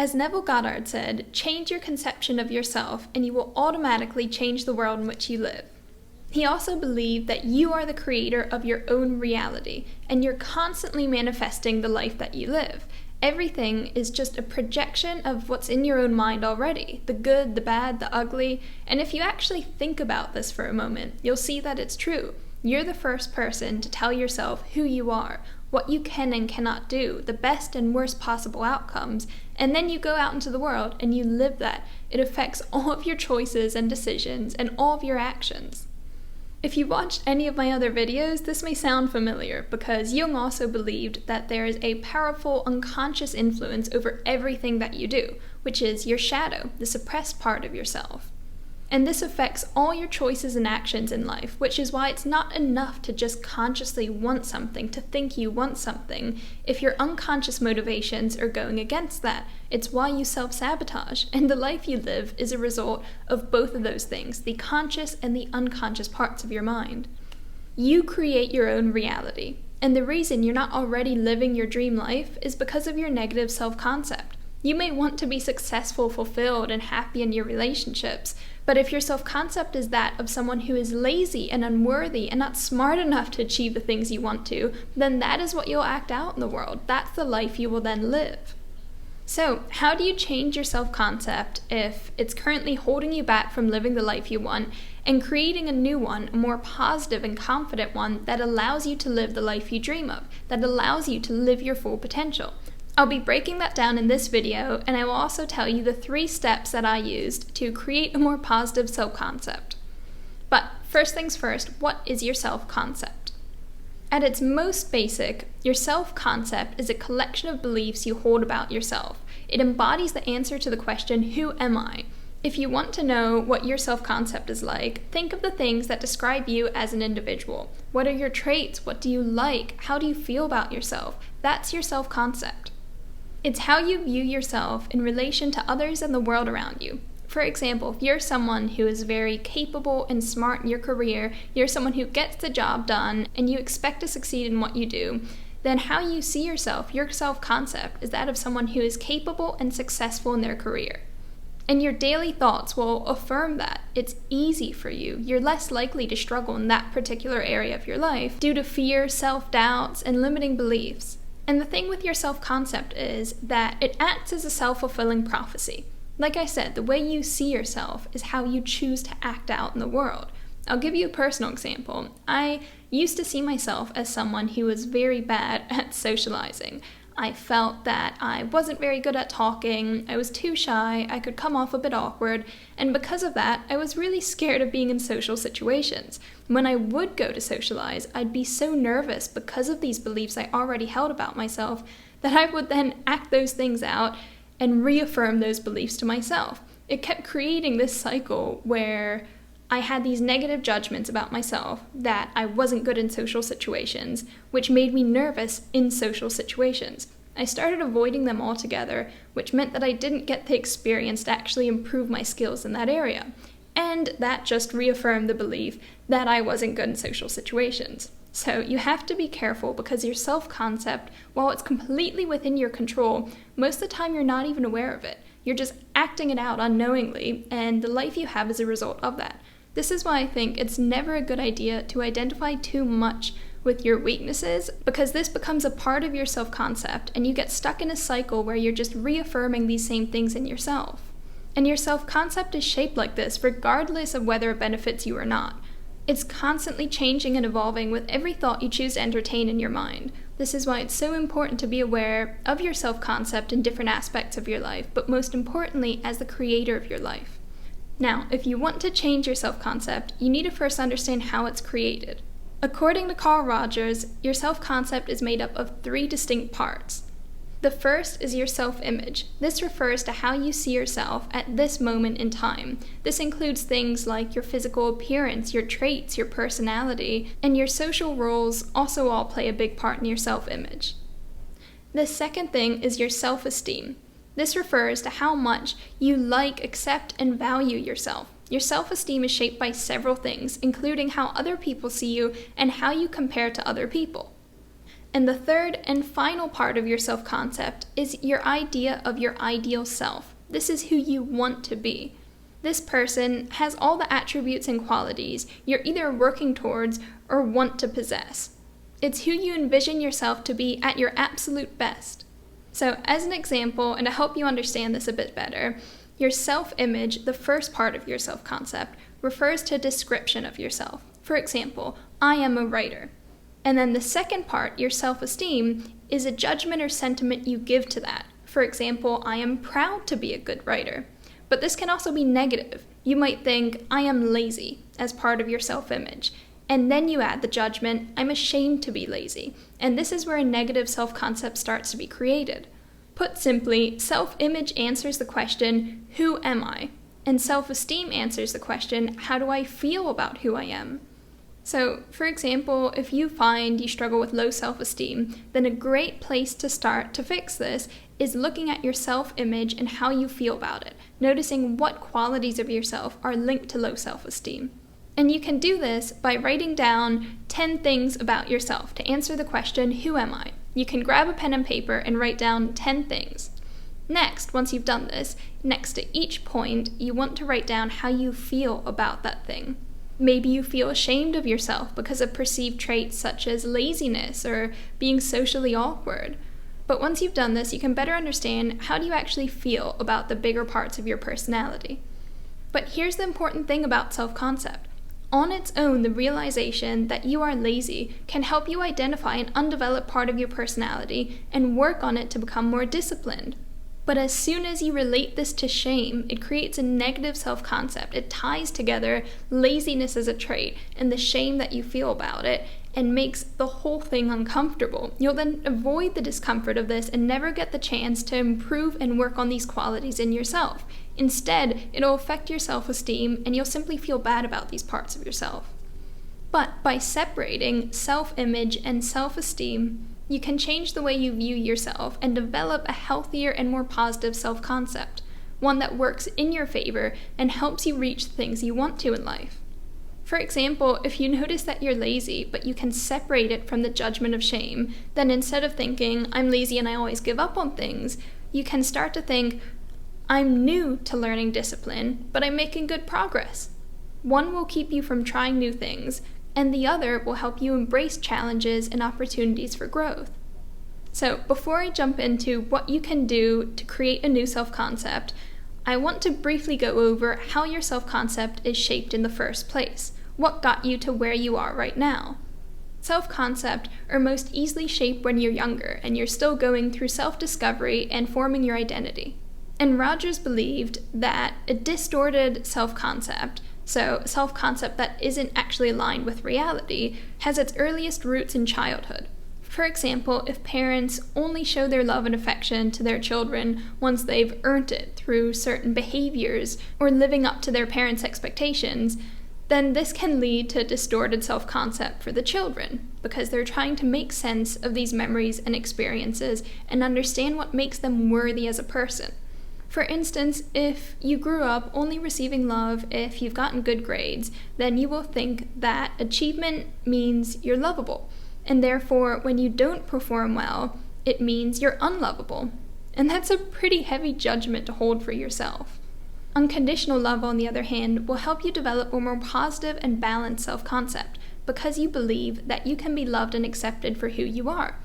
As Neville Goddard said, change your conception of yourself and you will automatically change the world in which you live. He also believed that you are the creator of your own reality, and you're constantly manifesting the life that you live. Everything is just a projection of what's in your own mind already, the good, the bad, the ugly, and if you actually think about this for a moment, you'll see that it's true. You're the first person to tell yourself who you are, what you can and cannot do, the best and worst possible outcomes, and then you go out into the world and you live that. It affects all of your choices and decisions and all of your actions. If you watched any of my other videos, this may sound familiar because Jung also believed that there is a powerful unconscious influence over everything that you do, which is your shadow, the suppressed part of yourself. And this affects all your choices and actions in life, which is why it's not enough to just consciously want something, to think you want something, if your unconscious motivations are going against that. It's why you self-sabotage, and the life you live is a result of both of those things, the conscious and the unconscious parts of your mind. You create your own reality, and the reason you're not already living your dream life is because of your negative self-concept. You may want to be successful, fulfilled, and happy in your relationships, but if your self-concept is that of someone who is lazy and unworthy and not smart enough to achieve the things you want to, then that is what you'll act out in the world. That's the life you will then live. So, how do you change your self-concept if it's currently holding you back from living the life you want and creating a new one, a more positive and confident one that allows you to live the life you dream of, that allows you to live your full potential? I'll be breaking that down in this video, and I will also tell you the 3 steps that I used to create a more positive self-concept. But first things first, what is your self-concept? At its most basic, your self-concept is a collection of beliefs you hold about yourself. It embodies the answer to the question, who am I? If you want to know what your self-concept is like, think of the things that describe you as an individual. What are your traits? What do you like? How do you feel about yourself? That's your self-concept. It's how you view yourself in relation to others and the world around you. For example, if you're someone who is very capable and smart in your career, you're someone who gets the job done, and you expect to succeed in what you do, then how you see yourself, your self-concept, is that of someone who is capable and successful in their career. And your daily thoughts will affirm that. It's easy for you. You're less likely to struggle in that particular area of your life due to fear, self-doubts, and limiting beliefs. And the thing with your self-concept is that it acts as a self-fulfilling prophecy. Like I said, the way you see yourself is how you choose to act out in the world. I'll give you a personal example. I used to see myself as someone who was very bad at socializing. I felt that I wasn't very good at talking, I was too shy, I could come off a bit awkward, and because of that, I was really scared of being in social situations. When I would go to socialize, I'd be so nervous because of these beliefs I already held about myself that I would then act those things out and reaffirm those beliefs to myself. It kept creating this cycle where I had these negative judgments about myself, that I wasn't good in social situations, which made me nervous in social situations. I started avoiding them altogether, which meant that I didn't get the experience to actually improve my skills in that area. And that just reaffirmed the belief that I wasn't good in social situations. So you have to be careful because your self-concept, while it's completely within your control, most of the time you're not even aware of it. You're just acting it out unknowingly, and the life you have is a result of that. This is why I think it's never a good idea to identify too much with your weaknesses, because this becomes a part of your self-concept and you get stuck in a cycle where you're just reaffirming these same things in yourself. And your self-concept is shaped like this regardless of whether it benefits you or not. It's constantly changing and evolving with every thought you choose to entertain in your mind. This is why it's so important to be aware of your self-concept in different aspects of your life, but most importantly as the creator of your life. Now, if you want to change your self-concept, you need to first understand how it's created. According to Carl Rogers, your self-concept is made up of 3 distinct parts. The first is your self-image. This refers to how you see yourself at this moment in time. This includes things like your physical appearance, your traits, your personality, and your social roles also all play a big part in your self-image. The second thing is your self-esteem. This refers to how much you like, accept, and value yourself. Your self-esteem is shaped by several things, including how other people see you and how you compare to other people. And the third and final part of your self-concept is your idea of your ideal self. This is who you want to be. This person has all the attributes and qualities you're either working towards or want to possess. It's who you envision yourself to be at your absolute best. So, as an example, and to help you understand this a bit better, your self-image, the first part of your self-concept, refers to a description of yourself. For example, I am a writer. And then the second part, your self-esteem, is a judgment or sentiment you give to that. For example, I am proud to be a good writer. But this can also be negative. You might think, I am lazy, as part of your self-image. And then you add the judgment, I'm ashamed to be lazy. And this is where a negative self-concept starts to be created. Put simply, self-image answers the question, who am I? And self-esteem answers the question, how do I feel about who I am? So, for example, if you find you struggle with low self-esteem, then a great place to start to fix this is looking at your self-image and how you feel about it, noticing what qualities of yourself are linked to low self-esteem. And you can do this by writing down 10 things about yourself to answer the question, who am I? You can grab a pen and paper and write down 10 things. Next, once you've done this, next to each point, you want to write down how you feel about that thing. Maybe you feel ashamed of yourself because of perceived traits such as laziness or being socially awkward. But once you've done this, you can better understand how do you actually feel about the bigger parts of your personality. But here's the important thing about self-concept. On its own, the realization that you are lazy can help you identify an undeveloped part of your personality and work on it to become more disciplined. But as soon as you relate this to shame, it creates a negative self-concept. It ties together laziness as a trait and the shame that you feel about it and makes the whole thing uncomfortable. You'll then avoid the discomfort of this and never get the chance to improve and work on these qualities in yourself. Instead, it'll affect your self-esteem and you'll simply feel bad about these parts of yourself. But by separating self-image and self-esteem, you can change the way you view yourself and develop a healthier and more positive self-concept, one that works in your favor and helps you reach the things you want to in life. For example, if you notice that you're lazy, but you can separate it from the judgment of shame, then instead of thinking, I'm lazy and I always give up on things, you can start to think, I'm new to learning discipline, but I'm making good progress. One will keep you from trying new things, and the other will help you embrace challenges and opportunities for growth. So, before I jump into what you can do to create a new self-concept, I want to briefly go over how your self-concept is shaped in the first place. What got you to where you are right now? Self-concept are most easily shaped when you're younger and you're still going through self-discovery and forming your identity. And Rogers believed that a distorted self-concept, so self-concept that isn't actually aligned with reality, has its earliest roots in childhood. For example, if parents only show their love and affection to their children once they've earned it through certain behaviors or living up to their parents' expectations, then this can lead to distorted self-concept for the children, because they're trying to make sense of these memories and experiences and understand what makes them worthy as a person. For instance, if you grew up only receiving love if you've gotten good grades, then you will think that achievement means you're lovable, and therefore when you don't perform well, it means you're unlovable. And that's a pretty heavy judgment to hold for yourself. Unconditional love, on the other hand, will help you develop a more positive and balanced self-concept because you believe that you can be loved and accepted for who you are.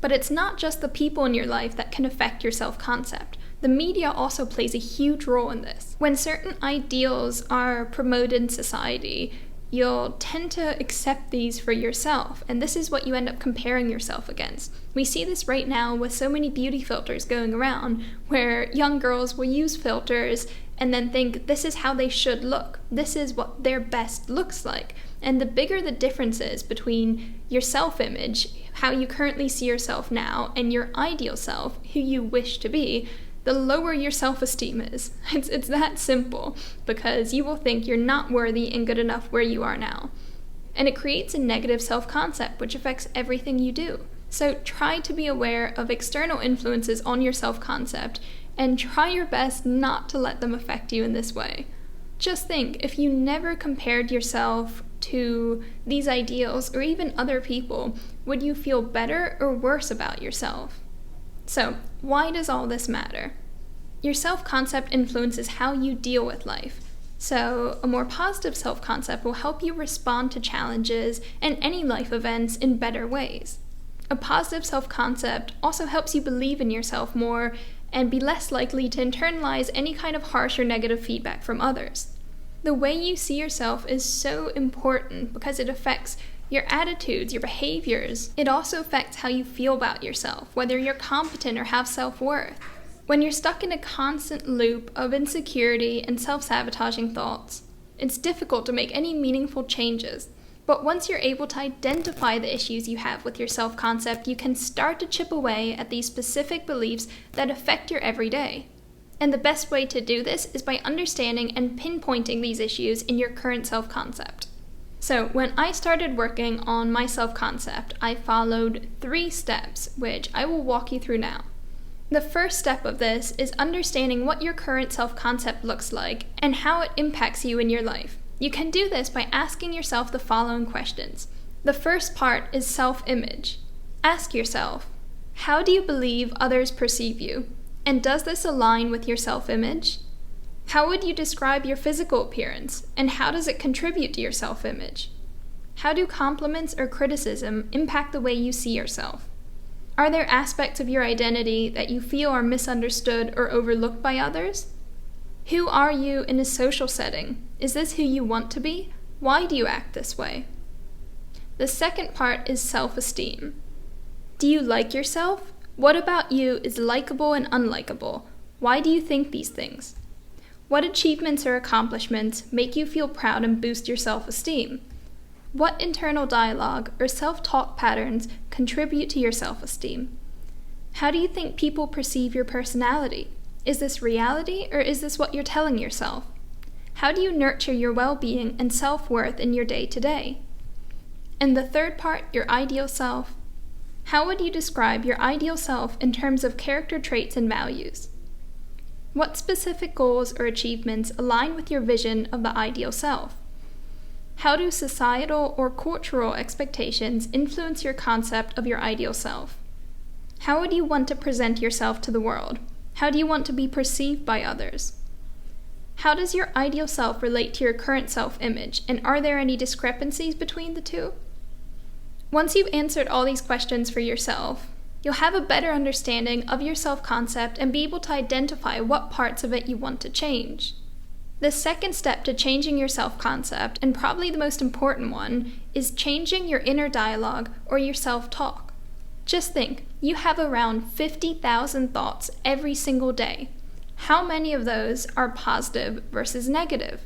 But it's not just the people in your life that can affect your self-concept. The media also plays a huge role in this. When certain ideals are promoted in society, you'll tend to accept these for yourself, and this is what you end up comparing yourself against. We see this right now with so many beauty filters going around, where young girls will use filters and then think this is how they should look. This is what their best looks like. And the bigger the difference is between your self-image, how you currently see yourself now, and your ideal self, who you wish to be, the lower your self-esteem is. It's that simple, because you will think you're not worthy and good enough where you are now. And it creates a negative self-concept, which affects everything you do. So try to be aware of external influences on your self-concept, and try your best not to let them affect you in this way. Just think, if you never compared yourself to these ideals or even other people, would you feel better or worse about yourself? So, why does all this matter? Your self-concept influences how you deal with life. So, a more positive self-concept will help you respond to challenges and any life events in better ways. A positive self-concept also helps you believe in yourself more and be less likely to internalize any kind of harsh or negative feedback from others. The way you see yourself is so important because it affects your attitudes, your behaviors. It also affects how you feel about yourself, whether you're competent or have self-worth. When you're stuck in a constant loop of insecurity and self-sabotaging thoughts, it's difficult to make any meaningful changes. But once you're able to identify the issues you have with your self-concept, you can start to chip away at these specific beliefs that affect your everyday. And the best way to do this is by understanding and pinpointing these issues in your current self-concept. So when I started working on my self-concept, I followed 3 steps, which I will walk you through now. The first step of this is understanding what your current self-concept looks like and how it impacts you in your life. You can do this by asking yourself the following questions. The first part is self-image. Ask yourself, how do you believe others perceive you? And does this align with your self-image? How would you describe your physical appearance, and how does it contribute to your self-image? How do compliments or criticism impact the way you see yourself? Are there aspects of your identity that you feel are misunderstood or overlooked by others? Who are you in a social setting? Is this who you want to be? Why do you act this way? The second part is self-esteem. Do you like yourself? What about you is likable and unlikable? Why do you think these things? What achievements or accomplishments make you feel proud and boost your self-esteem? What internal dialogue or self-talk patterns contribute to your self-esteem? How do you think people perceive your personality? Is this reality or is this what you're telling yourself? How do you nurture your well-being and self-worth in your day-to-day? And the third part, your ideal self. How would you describe your ideal self in terms of character traits and values? What specific goals or achievements align with your vision of the ideal self? How do societal or cultural expectations influence your concept of your ideal self? How would you want to present yourself to the world? How do you want to be perceived by others? How does your ideal self relate to your current self-image, and are there any discrepancies between the two? Once you've answered all these questions for yourself, you'll have a better understanding of your self-concept and be able to identify what parts of it you want to change. The second step to changing your self-concept, and probably the most important one, is changing your inner dialogue or your self-talk. Just think, you have around 50,000 thoughts every single day. How many of those are positive versus negative?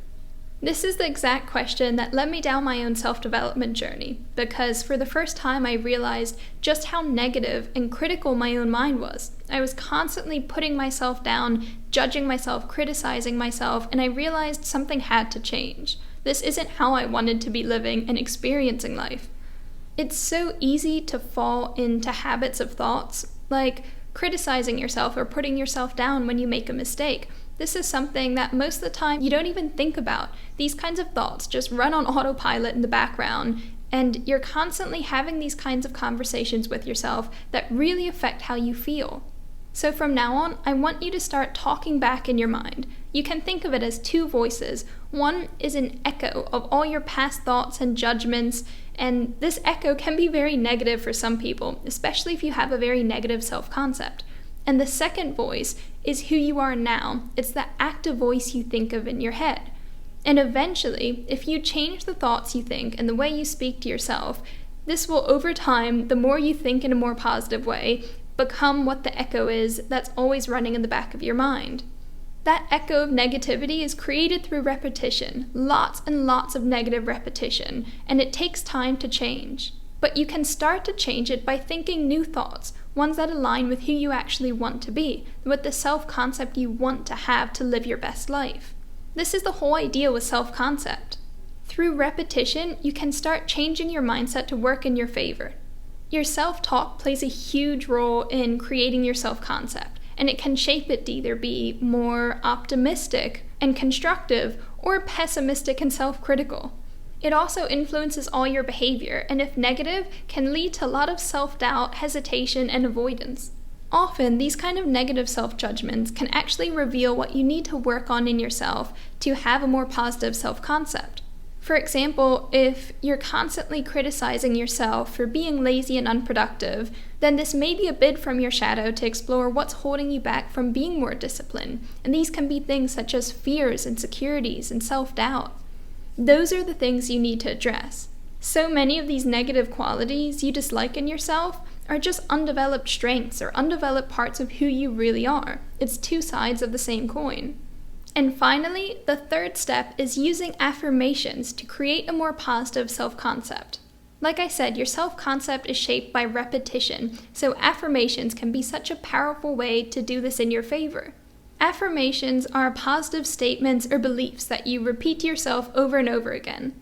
This is the exact question that led me down my own self-development journey, because for the first time I realized just how negative and critical my own mind was. I was constantly putting myself down, judging myself, criticizing myself, and I realized something had to change. This isn't how I wanted to be living and experiencing life. It's so easy to fall into habits of thoughts, like criticizing yourself or putting yourself down when you make a mistake. This is something that most of the time you don't even think about. These kinds of thoughts just run on autopilot in the background, and you're constantly having these kinds of conversations with yourself that really affect how you feel. So from now on, I want you to start talking back in your mind. You can think of it as 2 voices. One is an echo of all your past thoughts and judgments, and this echo can be very negative for some people, especially if you have a very negative self-concept. And the second voice is who you are now. It's the active voice you think of in your head. And eventually, if you change the thoughts you think and the way you speak to yourself, this will, over time, the more you think in a more positive way, become what the echo is that's always running in the back of your mind. That echo of negativity is created through repetition, lots and lots of negative repetition, and it takes time to change. But you can start to change it by thinking new thoughts, ones that align with who you actually want to be, with the self-concept you want to have to live your best life. This is the whole idea with self-concept. Through repetition, you can start changing your mindset to work in your favor. Your self-talk plays a huge role in creating your self-concept, and it can shape it to either be more optimistic and constructive or pessimistic and self-critical. It also influences all your behavior, and if negative, can lead to a lot of self-doubt, hesitation, and avoidance. Often, these kind of negative self-judgments can actually reveal what you need to work on in yourself to have a more positive self-concept. For example, if you're constantly criticizing yourself for being lazy and unproductive, then this may be a bid from your shadow to explore what's holding you back from being more disciplined, and these can be things such as fears, insecurities, and self-doubt. Those are the things you need to address. So many of these negative qualities you dislike in yourself are just undeveloped strengths or undeveloped parts of who you really are. It's two sides of the same coin. And finally, the third step is using affirmations to create a more positive self-concept. Like I said, your self-concept is shaped by repetition, so affirmations can be such a powerful way to do this in your favor. Affirmations are positive statements or beliefs that you repeat to yourself over and over again.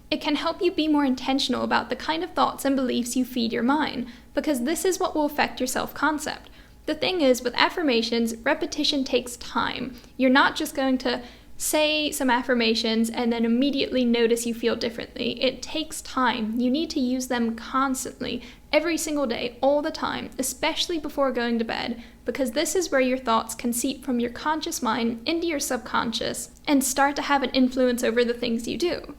It can help you be more intentional about the kind of thoughts and beliefs you feed your mind, because this is what will affect your self-concept. The thing is, with affirmations, repetition takes time. You're not just going to say some affirmations and then immediately notice you feel differently. It takes time. You need to use them constantly, every single day, all the time, especially before going to bed, because this is where your thoughts can seep from your conscious mind into your subconscious and start to have an influence over the things you do.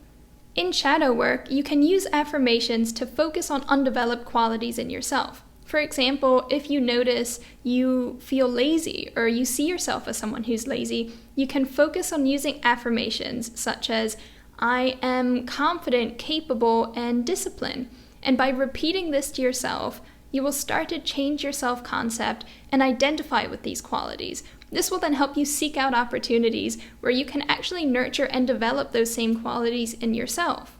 In shadow work, you can use affirmations to focus on undeveloped qualities in yourself. For example, if you notice you feel lazy or you see yourself as someone who's lazy, you can focus on using affirmations such as, I am confident, capable, and disciplined. And by repeating this to yourself, you will start to change your self-concept and identify with these qualities. This will then help you seek out opportunities where you can actually nurture and develop those same qualities in yourself.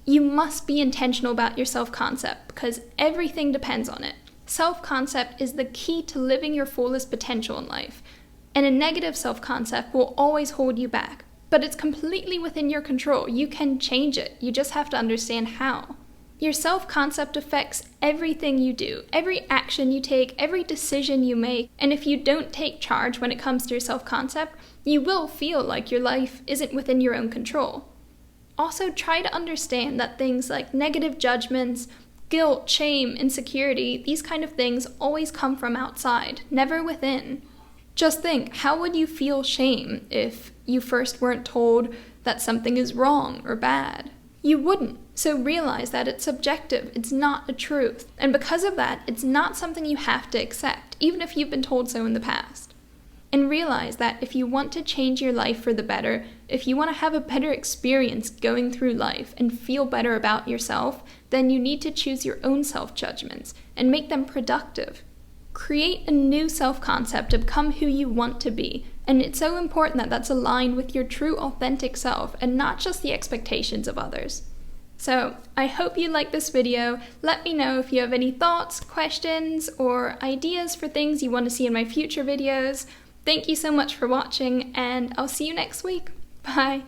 You must be intentional about your self-concept because everything depends on it. Self-concept is the key to living your fullest potential in life, and a negative self-concept will always hold you back, but it's completely within your control. You can change it. You just have to understand how. Your self-concept affects everything you do, every action you take, every decision you make, and if you don't take charge when it comes to your self-concept, you will feel like your life isn't within your own control. Also, try to understand that things like negative judgments, guilt, shame, insecurity, these kind of things always come from outside, never within. Just think, how would you feel shame if you first weren't told that something is wrong or bad? You wouldn't. So realize that it's subjective, it's not a truth. And because of that, it's not something you have to accept, even if you've been told so in the past. And realize that if you want to change your life for the better, if you want to have a better experience going through life and feel better about yourself, then you need to choose your own self-judgments and make them productive. Create a new self-concept to become who you want to be, and it's so important that that's aligned with your true authentic self and not just the expectations of others. So, I hope you liked this video. Let me know if you have any thoughts, questions, or ideas for things you want to see in my future videos. Thank you so much for watching, and I'll see you next week. Bye!